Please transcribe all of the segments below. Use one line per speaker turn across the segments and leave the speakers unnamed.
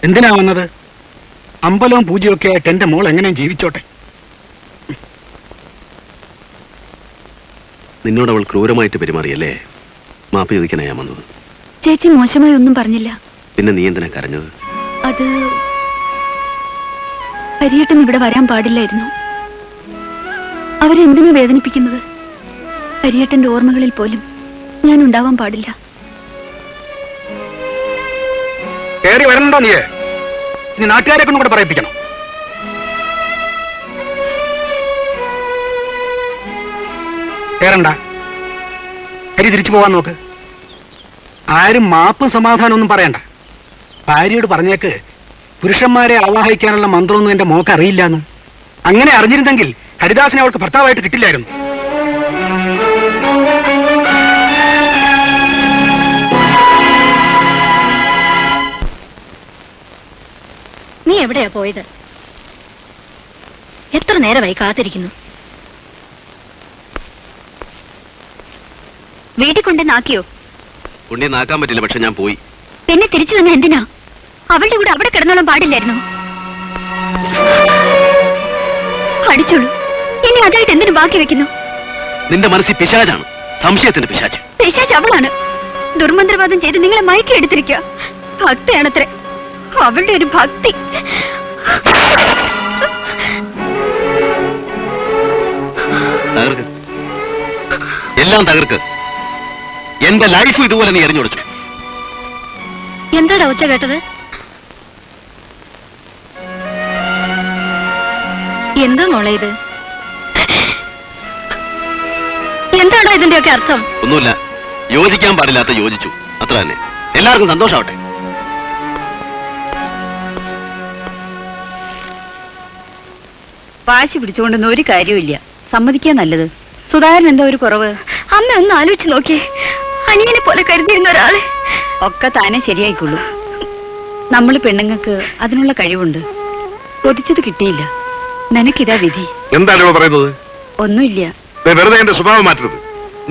എന്തിനാ വന്നത്? അമ്പലവും പൂജയൊക്കെ ആയിട്ട് എന്റെ മോൾ എങ്ങനെയും ജീവിച്ചോട്ടെ.
നിന്നോട് അവൾ ക്രൂരമായിട്ട് പെരുമാറിയല്ലേ? മാപ്പ് ചോദിക്കാനാ ഞാൻ വന്നത്.
ചേച്ചി മോശമായി ഒന്നും പറഞ്ഞില്ല.
പിന്നെ നീ എന്തിനാ കരഞ്ഞത്?
അത് പരിയേട്ടൻ ഇവിടെ വരാൻ പാടില്ലായിരുന്നു. അവരെന്തിനു വേദനിപ്പിക്കുന്നത്? പരിയേട്ടന്റെ ഓർമ്മകളിൽ പോലും ഞാൻ ഉണ്ടാവാൻ പാടില്ല.
കയറി വരണുണ്ടോ നീ? ഇനി നാട്ടുകാരെ കൊണ്ടും കൂടെ പറയിപ്പിക്കണം. കേറണ്ട, ഹരി തിരിച്ചു പോവാൻ നോക്ക്. ആരും മാപ്പും സമാധാനം ഒന്നും പറയണ്ട. ഭാര്യയോട് പറഞ്ഞേക്ക് പുരുഷന്മാരെ ആവാഹിക്കാനുള്ള മന്ത്രമൊന്നും എന്റെ മോക്ക് അറിയില്ലാന്നും. അങ്ങനെ അറിഞ്ഞിരുന്നെങ്കിൽ ഹരിദാസിനെ അവൾക്ക് ഭർത്താവായിട്ട് കിട്ടില്ലായിരുന്നു.
നീ എവിടെയാ പോയത്? എത്ര നേരമായി കാത്തിരിക്കുന്നു. വീട്ടിൽ കൊണ്ടുവന്നാക്കിയോ?
കൊണ്ടുവന്നാക്കാൻ പറ്റില്ല, പക്ഷെ ഞാൻ പോയി.
പിന്നെ തിരിച്ചു വന്ന എന്തിനാ? അവളുടെ കൂടെ അവിടെ കിടന്നോളം പാടില്ലായിരുന്നു. അടിച്ചോളൂ. ഇനി അതായിട്ട് എന്തിനു ബാക്കി വെക്കുന്നു?
നിന്റെ മനസ്സിൽ പിശാചാണ്, സംശയത്തിന്റെ പിശാച്.
പിശാച് അവളാണ്. ദുർമന്ത്രവാദം ചെയ്ത് നിങ്ങളെ മയക്കി എടുത്തിരിക്കുക. ഭക്തയാണത്രേ. അവളുടെ ഒരു ഭക്തി.
തകർക്ക്, എല്ലാം തകർക്ക്. എന്റെ ലൈഫ് ഇതുപോലെ നീ എറിഞ്ഞൊടിച്ചു.
എന്താടാ ഒച്ച കേട്ടത്? എന്താ മോളെ ഇത്? എന്താണോ ഇതിന്റെയൊക്കെ അർത്ഥം?
ഒന്നുമില്ല, യോജിക്കാൻ പാടില്ലാത്ത യോജിച്ചു, അത്ര തന്നെ. എല്ലാവർക്കും സന്തോഷാവട്ടെ.
വാശി പിടിച്ചുകൊണ്ടൊന്നും ഒരു കാര്യമില്ല. സമ്മതിക്കാൻ നല്ലത്. സുധാകരൻ എന്താ ഒരു കുറവ്? അമ്മ ഒന്ന് ആലോചിച്ച് നോക്കിയേ. അനിയനെ പോലെ കരുതിയിരുന്ന ഒരാളെ ഒക്കെ താനെ ശരിയായിക്കൊള്ളൂ. നമ്മൾ പെണ്ണുങ്ങൾക്ക് അതിനുള്ള കഴിവുണ്ട്. കൊതിച്ചത് കിട്ടിയില്ല. നിനക്കിതാ വിധി.
എന്താണോ പറയുന്നത്?
ഒന്നുമില്ല.
വെറുതെ എന്റെ സ്വഭാവം മാറ്റരുത്.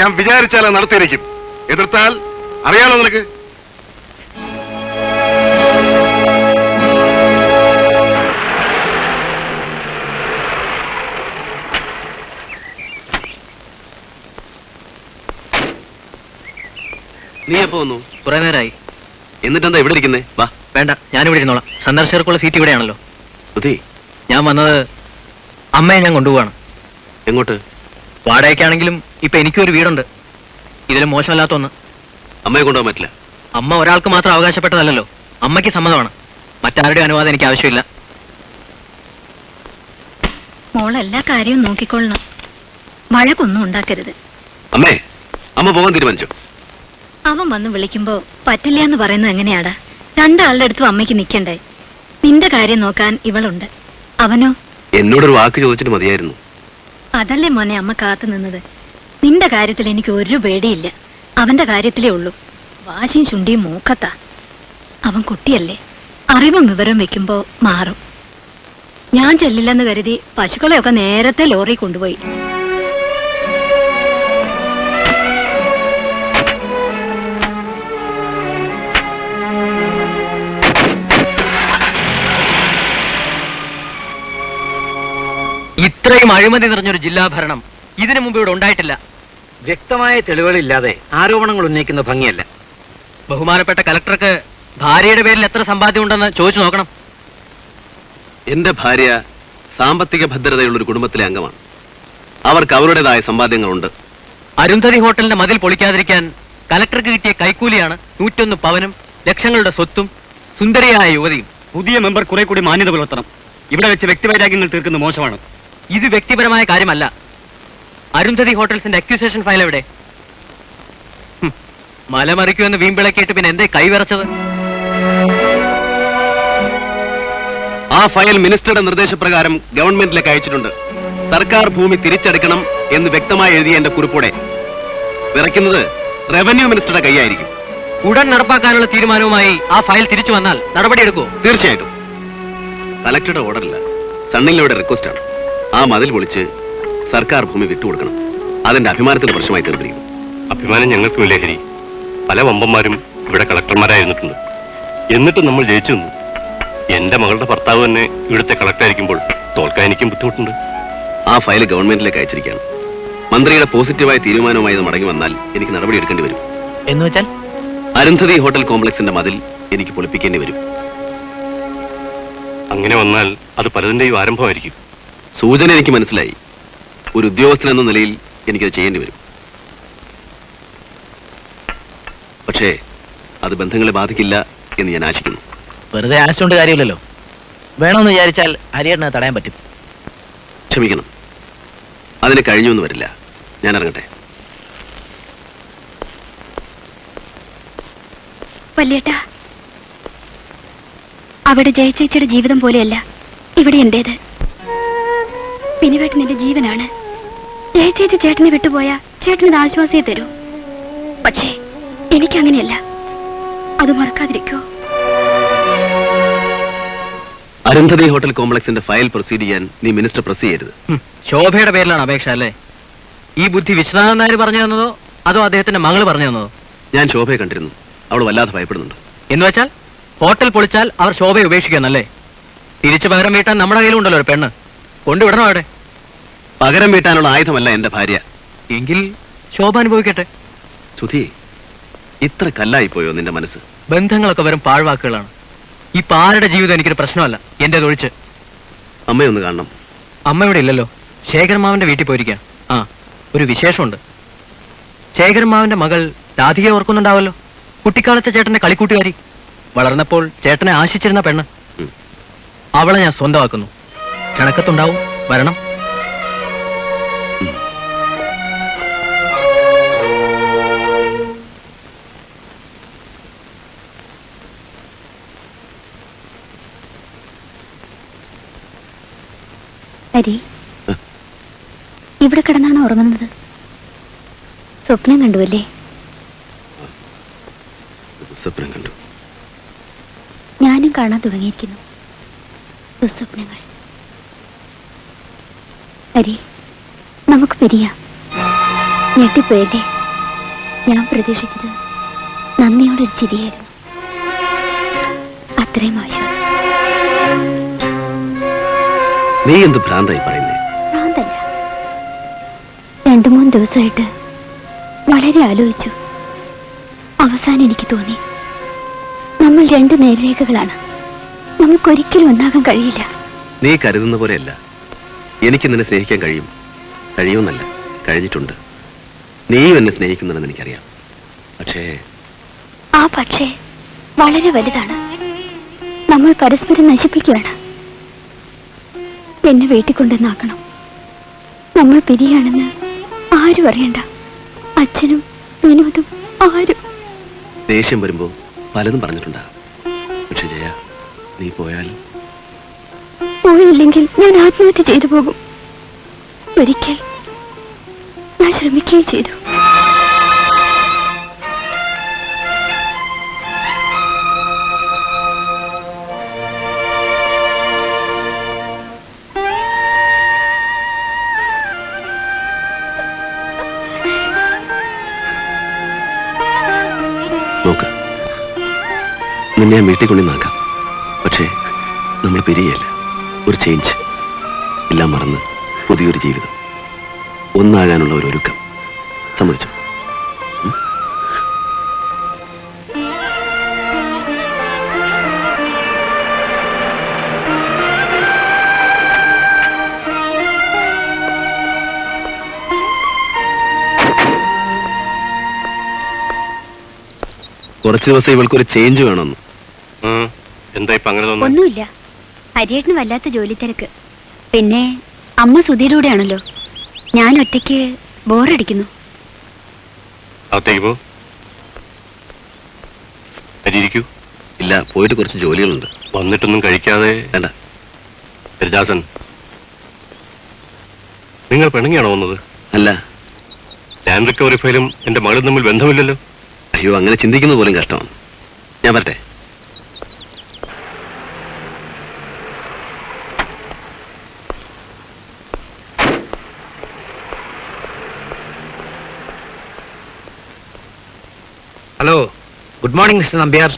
ഞാൻ വിചാരിച്ചാൽ നടത്തിയിരിക്കും. എതിർത്താൽ അറിയാലോ നിനക്ക്.
നീ എപ്പോ വന്നു?
കുറെ നേരമായി.
എന്നിട്ടെന്താ ഇവിടെ ഇരിക്കുന്നേ? വാ.
വേണ്ട, ഞാനിവിടെ ഇരുന്നോളാം. സന്ദർശകർക്കുള്ള സീറ്റ് ഇവിടെയാണല്ലോ.
അതെ,
ഞാൻ വന്നത് അമ്മയെ ഞാൻ കൊണ്ടുപോവാണ്.
എങ്ങോട്ട്?
വാടകയ്ക്കാണെങ്കിലും ഇപ്പൊ എനിക്കൊരു വീടുണ്ട്. ഇതിലും മോശമല്ലാത്ത ഒന്ന്.
അമ്മയെ കൊണ്ടുപോകാൻ പറ്റില്ല.
അമ്മ ഒരാൾക്ക് മാത്രം അവകാശപ്പെട്ടതല്ലോ. അമ്മയ്ക്ക് സമ്മതമാണ്. മറ്റാരുടെ അനുവാദം എനിക്ക് ആവശ്യമില്ല.
മോളെല്ലാ കാര്യവും നോക്കിക്കൊള്ളണം. വഴക്കൊന്നും ഉണ്ടാക്കരുത്.
അമ്മേ, അമ്മ പോകാൻ തീരുമാനിച്ചു.
അവൻ വന്ന് വിളിക്കുമ്പോ പറ്റില്ല എന്ന് പറയുന്നത് എങ്ങനെയാടാ? രണ്ടാളുടെ അടുത്തും അമ്മയ്ക്ക് നിൽക്കണ്ടേ? നിന്റെ കാര്യം നോക്കാൻ ഇവളുണ്ട്. അവനോ?
എന്നോടൊരു വാക്ക് ചോദിച്ചിട്ട് മതിയായിരുന്നു.
അതല്ലേ മോനെ അമ്മ കാത്തു നിന്നത്. നിന്റെ കാര്യത്തിൽ എനിക്ക് ഒരു പേടിയില്ല. അവന്റെ കാര്യത്തിലേ ഉള്ളൂ. വാശിയും ചുണ്ടിയും മൂക്കത്താ. അവൻ കുട്ടിയല്ലേ. അറിവും വിവരം വെക്കുമ്പോ മാറും. ഞാൻ ചെല്ലില്ലെന്ന് കരുതി പശുക്കളെയൊക്കെ നേരത്തെ ലോറി കൊണ്ടുപോയി.
ഇത്രയും അഴിമതി നിറഞ്ഞൊരു ജില്ലാ ഭരണം ഇതിനു മുമ്പ് ഇവിടെ ഉണ്ടായിട്ടില്ല.
വ്യക്തമായ തെളിവുകളില്ലാതെ ആരോപണങ്ങൾ ഉന്നയിക്കുന്ന ഭംഗിയല്ല.
ബഹുമാനപ്പെട്ട കലക്ടർക്ക് ഭാര്യയുടെ പേരിൽ എത്ര സമ്പാദ്യം ഉണ്ടെന്ന് ചോദിച്ചു നോക്കണം.
എന്റെ ഭാര്യ സാമ്പത്തിക ഭദ്രതയുള്ള ഒരു കുടുംബത്തിലെ അംഗമാണ്. അവർക്ക് അവരുടേതായ സമ്പാദ്യങ്ങളുണ്ട്.
അരുന്ധതി ഹോട്ടലിന്റെ മതിൽ പൊളിക്കാതിരിക്കാൻ കലക്ടർക്ക് കിട്ടിയ കൈക്കൂലിയാണ് 101 പവനും ലക്ഷങ്ങളുടെ സ്വത്തും സുന്ദരിയായ യുവതിയും.
പുതിയ മെമ്പർ കുറെ കൂടി മാന്യത പുലർത്തണം. ഇവിടെ വെച്ച് വ്യക്തിവൈരാഗ്യങ്ങൾ തീർക്കുന്ന മോശമാണ്.
ഇത് വ്യക്തിപരമായ കാര്യമല്ല. അരുന്ധതി ഹോട്ടൽസിന്റെ അക്യൂസേഷൻ ഫയൽ എവിടെ? മലമറിക്കുമെന്ന് വീമ്പിളക്കിയിട്ട് പിന്നെ എന്തേ കൈവിറച്ചത്?
ആ ഫയൽ മിനിസ്റ്ററുടെ നിർദ്ദേശപ്രകാരം ഗവൺമെന്റിലേക്ക് അയച്ചിട്ടുണ്ട്. സർക്കാർ ഭൂമി തിരിച്ചെടുക്കണം എന്ന് വ്യക്തമായി എഴുതിയ എന്റെ കുറിപ്പോടെ വിറയ്ക്കുന്നത് റവന്യൂ മിനിസ്റ്ററുടെ കൈയായിരിക്കും.
ഉടൻ നടപ്പാക്കാനുള്ള തീരുമാനവുമായി ആ ഫയൽ തിരിച്ചു വന്നാൽ നടപടിയെടുക്കുമോ?
തീർച്ചയായിട്ടും. കലക്ടറുടെ ഓർഡറില്ല, സണ്ണിലൂടെ റിക്വസ്റ്റാണ്. ആ മതിൽ പൊളിച്ച് സർക്കാർ ഭൂമി വിട്ടുകൊടുക്കണം. അതെന്റെ അഭിമാനത്തിന്റെ പ്രശ്നമായി തീർന്നിരിക്കുന്നു.
അഭിമാനം ഞങ്ങൾക്കും ലഹരി. പല വമ്പന്മാരും ഇവിടെ കളക്ടർമാരായിരുന്നിട്ടുണ്ട്. എന്നിട്ടും നമ്മൾ ജയിച്ചു നിന്നു. എന്റെ മകളുടെ ഭർത്താവ് തന്നെ ഇവിടുത്തെ കളക്ടറായിരിക്കുമ്പോൾ തോൽക്കാൻ എനിക്കും ബുദ്ധിമുട്ടുണ്ട്.
ആ ഫയൽ ഗവൺമെന്റിലേക്ക് അയച്ചിരിക്കുകയാണ്. മന്ത്രിയുടെ പോസിറ്റീവായ തീരുമാനവുമായി ഇത് മടങ്ങി വന്നാൽ എനിക്ക് നടപടി എടുക്കേണ്ടി വരും.
എന്ന് വെച്ചാൽ
അരുന്ധതി ഹോട്ടൽ കോംപ്ലക്സിന്റെ മതിൽ എനിക്ക് പൊളിപ്പിക്കേണ്ടി വരും.
അങ്ങനെ വന്നാൽ അത് പലതിന്റെയും ആരംഭമായിരിക്കും.
സൂചന എനിക്ക് മനസ്സിലായി. ഒരു ഉദ്യോഗസ്ഥൻ എന്ന നിലയിൽ എനിക്കത് ചെയ്യേണ്ടി വരും. പക്ഷേ അത് ബന്ധങ്ങളെ ബാധിക്കില്ല എന്ന് ഞാൻ ആശിക്കുന്നു.
വെറുതെ ആശിച്ചുകൊണ്ട് കാര്യമില്ലല്ലോ. വേണമെന്ന് വിചാരിച്ചാൽ ഹരിയേട്ടനെ തടയാൻ പറ്റും.
ക്ഷമിക്കണം, അതിന് കഴിഞ്ഞൊന്നും വരില്ല. ഞാൻ ഇറങ്ങട്ടെ.
വല്യേട്ടാ, അവിടെ ജയചേച്ചിയുടെ ജീവിതം പോലെയല്ല ഇവിടെ എന്റേത്. പിനിവേട്ടൻ എന്റെ ജീവനാണ്. ജയചേച്ചി ചേട്ടനെ വിട്ടുപോയ ചേട്ടനത് ആശ്വാസയെ തരൂ. പക്ഷേ എനിക്കങ്ങനെയല്ല. അത് മറക്കാതിരിക്കോ?
അരുന്ധതി ഹോട്ടൽ കോംപ്ലക്സിന്റെ ഫയൽ പ്രൊസീഡ് ചെയ്യാൻ നീ മിനിസ്റ്റർ പ്രസ് ചെയ്യരുത്.
ശോഭയുടെ പേരിലാണ് അപേക്ഷ അല്ലേ? ഈ ബുദ്ധി വിശ്വനാഥൻ നായർ പറഞ്ഞു തന്നതോ അതോ അദ്ദേഹത്തിന്റെ മകള് പറഞ്ഞു തന്നതോ?
ഞാൻ ശോഭയെ കണ്ടിരുന്നു. അവൾ വല്ലാതെ ഭയപ്പെടുന്നുണ്ട്.
എന്ന് വെച്ചാൽ ഹോട്ടൽ പൊളിച്ചാൽ അവർ ശോഭയെ ഉപേക്ഷിക്കാന്നല്ലേ? തിരിച്ചു പകരം വീട്ടാൻ നമ്മുടെ കയ്യിലുണ്ടല്ലോ ഒരു പെണ്ണ്. കൊണ്ടുവിടണോ അവിടെ?
പകരം വീട്ടാനുള്ള ആയുധമല്ല എന്റെ ഭാര്യ.
എങ്കിൽ ശോഭ അനുഭവിക്കട്ടെ.
സുധി, ഇത്ര കല്ലായിപ്പോയോ നിന്റെ മനസ്സ്?
ബന്ധങ്ങളൊക്കെ വെറും പാഴ്വാക്കുകളാണ്. ഈ പാരുടെ ജീവിതം എനിക്കൊരു പ്രശ്നമല്ല, എന്റെ തൊഴിച്ച്.
അമ്മയൊന്ന് കാണണം.
അമ്മ ഇവിടെ ഇല്ലല്ലോ. ശേഖരമാവന്റെ വീട്ടിൽ പോയിരിക്കാം. ആ, ഒരു വിശേഷമുണ്ട്. ശേഖരമാവന്റെ മകൾ രാധികയെ ഓർക്കുന്നുണ്ടാവല്ലോ? കുട്ടിക്കാലത്തെ ചേട്ടന്റെ കളിക്കൂട്ടുകാരി. വളർന്നപ്പോൾ ചേട്ടനെ ആശിച്ചിരുന്ന പെണ്ണ്. അവളെ ഞാൻ സ്വന്തമാക്കുന്നു. ക്ഷണക്കത്തുണ്ടാവും, വരണം.
ഹരി, ഇവിടെ കിടന്നാണ് ഉറങ്ങുന്നത്? സ്വപ്നം കണ്ടുവല്ലേ?
സ്വപ്നം കണ്ടു.
ഞാനും കാണാൻ തുടങ്ങിയിരിക്കുന്നു ദുസ്വപ്നങ്ങൾ. ഹരി, നമുക്ക് പിരിയാം. ഞെട്ടിപ്പോയല്ലേ? ഞാൻ പ്രതീക്ഷിച്ചത് നന്ദിയോടൊരു ചിരിയായിരുന്നു. അത്രയും ആശ്വാസം.
നീ എന്ത് ഭ്രാന്തായി പറയുന്നേ?
ഭ്രാന്തല്ല. 2-3 ദിവസമായിട്ട് വളരെ ആലോചിച്ചു. അവസാനം എനിക്ക് തോന്നി നമ്മൾ 2 നേർരേഖകളാണ്. നമുക്കൊരിക്കലും ഒന്നാകാൻ കഴിയില്ല.
നീ കരുതുന്ന പോലെയല്ല. എനിക്ക് നിന്നെ സ്നേഹിക്കാൻ കഴിയുമെന്നല്ല, കഴിഞ്ഞിട്ടുണ്ട്. നീയും എന്നെ സ്നേഹിക്കുന്നുണ്ടെന്ന് എനിക്കറിയാം.
പക്ഷേ വളരെ വലുതാണ്. നമ്മൾ പരസ്പരം നശിപ്പിക്കുകയാണ്. എന്നെ വീട്ടിൽ കൊണ്ടുവന്നാക്കണം. നമ്മൾ പിരിയാണെന്ന് ആരും അറിയണ്ട. അച്ഛനും വിനോദും ആരും.
ദേഷ്യം വരുമ്പോ പലതും പറഞ്ഞിട്ടുണ്ടാകും. പക്ഷെ ജയ, നീ
പോയില്ലെങ്കിൽ ഞാൻ ആത്മഹത്യ ചെയ്തു പോകും. ഒരിക്കൽ ഞാൻ ശ്രമിക്കുകയും ചെയ്തു.
നോക്ക്, നിന്നെ വീട്ടിൽ കൊണ്ടുവന്നാക്കാം. പക്ഷേ നമ്മൾ പിരിയല്ല. ഒരു ചേഞ്ച്, എല്ലാം മറന്ന് പുതിയൊരു ജീവിതം, ഒന്നാകാനുള്ള ഒരു ഒരുക്കം. സമ്മതിച്ചു? കുറച്ചു ദിവസം ഇവൾക്കൊരു ചേഞ്ച് വേണമെന്ന്.
എന്താ ഇപ്പൊ അങ്ങനെ തോന്നുന്നു?
ഒന്നുമില്ല. ഹരിയേട്ടന് വല്ലാത്ത ജോലി തിരക്ക്. പിന്നെ അമ്മ സുധീരൂടെയാണല്ലോ. ഞാൻ ഒറ്റയ്ക്ക് ബോറടിക്കുന്നു.
അകത്തേക്ക് പോ. അരിയിരിക്കൂ.
ഇല്ല, പോയിട്ട് കുറച്ച് ജോലികളുണ്ട്.
വന്നിട്ടൊന്നും കഴിക്കാതെ.
വേണ്ട.
ഹരിദാസൻ, നിങ്ങൾ പിണങ്ങിയാണോ വന്നത്?
അല്ല.
ലാൻഡ് റിക്കവറി ഫയലും എന്റെ മകളും തമ്മിൽ ബന്ധമില്ലല്ലോ.
അയ്യോ, അങ്ങനെ ചിന്തിക്കുന്നത് പോലും കഷ്ടമാണ്. ഞാൻ വരട്ടെ.
Hello, good morning mister Nambiar.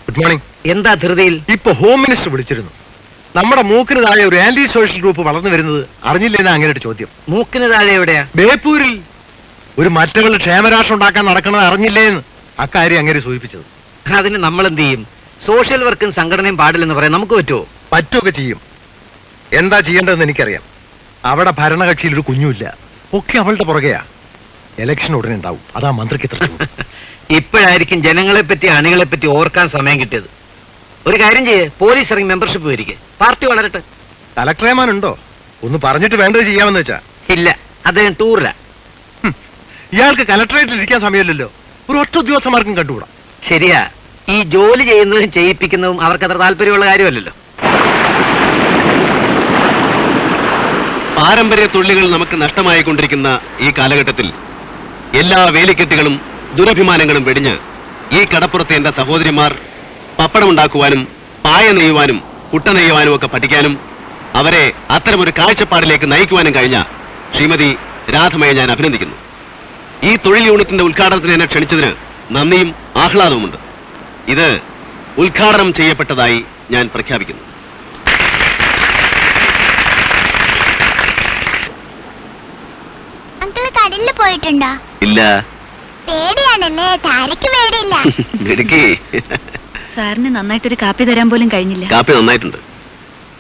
Good morning.
എന്താ ധൃതിയിൽ?
ഇപ്പൊ ഹോം മിനിസ്റ്റർ വിളിച്ചിരുന്നു. നമ്മുടെ മൂക്കിന് താഴെ ഒരു ആന്റി സോഷ്യൽ ഗ്രൂപ്പ് വളർന്നു വരുന്നത് അറിഞ്ഞില്ലേന്നാ അങ്ങനെ ഒരു ചോദ്യം.
മൂക്കിന് താഴെ എവിടെയാ?
ബേപ്പൂരിൽ ഒരു മറ്റവരുടെ ക്ഷേമരാഷ്ട്രം ഉണ്ടാക്കാൻ നടക്കണത് അറിഞ്ഞില്ലേന്ന് അക്കാര്യം അങ്ങനെ സൂചിപ്പിച്ചത്.
അതിന് നമ്മൾ എന്ത് ചെയ്യും? സോഷ്യൽ വർക്കും സംഘടനയും പാടില്ലെന്ന് പറയാൻ നമുക്ക് പറ്റുമോ?
പറ്റുമൊക്കെ ചെയ്യും. എന്താ ചെയ്യേണ്ടതെന്ന് എനിക്കറിയാം. അവിടെ ഭരണകക്ഷിയിൽ ഒരു കുഞ്ഞുമില്ല, ഒക്കെ അവളുടെ പുറകെയാ. ഇലക്ഷൻ ഉടനെ ഉണ്ടാവും. അതാ മന്ത്രിക്ക് ഇത്ര ചൂട്.
ഇപ്പോഴായിരിക്കും ജനങ്ങളെ പറ്റി അണികളെ പറ്റി ഓർക്കാൻ സമയം കിട്ടിയത്. ഒരു കാര്യം ചെയ്യേ, പോലീസ് ഇറങ്ങി മെമ്പർഷിപ്പ് വരിക, പാർട്ടി വളരട്ടെ.
തലക്രയമാനുണ്ടോ? ഒന്ന് പറഞ്ഞിട്ട് വേണ്ടത് ചെയ്യാമെന്ന് വെച്ചാ.
ഇല്ല, അദ്ദേഹം ടൂറില്ല.
ഇയാൾക്ക് കലക്ടറേറ്റിൽ ഇരിക്കാൻ സമയമില്ലല്ലോ. ഒരു ഒറ്റ ഉദ്യോഗസ്ഥന്മാർക്കും കണ്ടുകൂടാ.
ശരിയാ, ഈ ജോലി ചെയ്യുന്നതും ചെയ്യിപ്പിക്കുന്നതും അവർക്കത്ര താല്പര്യമുള്ള കാര്യമല്ലല്ലോ.
പാരമ്പര്യ തൊഴിലുകൾ നമുക്ക് നഷ്ടമായിക്കൊണ്ടിരിക്കുന്ന ഈ കാലഘട്ടത്തിൽ എല്ലാ വേലിക്കെട്ടുകളും ദുരഭിമാനങ്ങളും വെടിഞ്ഞ് ഈ കടപ്പുറത്തെ എന്റെ സഹോദരിമാർ പപ്പടമുണ്ടാക്കുവാനും പായ നെയ്യുവാനും കുട്ട നെയ്യുവാനും ഒക്കെ പഠിക്കാനും അവരെ അത്തരമൊരു കാഴ്ചപ്പാടിലേക്ക് നയിക്കുവാനും കഴിഞ്ഞ ശ്രീമതി രാധമയെ ഞാൻ അഭിനന്ദിക്കുന്നു. ഈ തൊഴിൽ യൂണിറ്റിന്റെ ഉദ്ഘാടനത്തിന് എന്നെ ക്ഷണിച്ചതിന് നന്ദിയും ആഹ്ലാദവുമുണ്ട്. ഇത് ഉദ്ഘാടനം ചെയ്യപ്പെട്ടതായി ഞാൻ പ്രഖ്യാപിക്കുന്നു.
അങ്കിള് കടലിൽ പോയിട്ടുണ്ടോ?
ഇല്ല.
പേടിയാണല്ലേ? താരക്ക് പേടിയില്ല.
മിടുക്കി.
സാറിന് നന്നായിട്ടൊരു കാപ്പി തരാൻ പോലും കഴിഞ്ഞില്ല.
കാപ്പി നന്നായിട്ടുണ്ട്.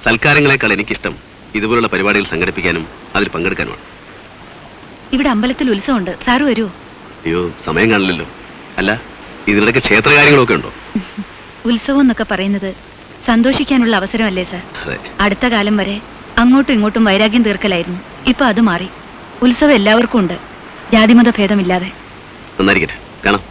സൽക്കാരങ്ങളെക്കാൾ എനിക്കിഷ്ടം ഇതുപോലുള്ള പരിപാടികൾ സംഘടിപ്പിക്കാനും അതിൽ പങ്കെടുക്കാനുമാണ്.
ഇവിടെ അമ്പലത്തിൽ ഉത്സവമുണ്ട്, സാറ് വരുമോ?
അയ്യോ, സമയം കാണില്ലല്ലോ. അല്ല, ഇതിനിടയ്ക്ക് ക്ഷേത്രകാര്യങ്ങളൊക്കെ ഉണ്ടോ?
ഉത്സവം എന്നൊക്കെ പറയുന്നത് സന്തോഷിക്കാനുള്ള അവസരമല്ലേ സാർ?
അതെ.
അടുത്ത കാലം വരെ അങ്ങോട്ടും ഇങ്ങോട്ടും വൈരാഗ്യം തീർക്കലായിരുന്നു. ഇപ്പൊ അത് മാറി. ഉത്സവം എല്ലാവർക്കും ഉണ്ട്, ജാതിമത ഭേദമില്ലാതെ.
നന്നായിരിക്കട്ടെ, കാണാം.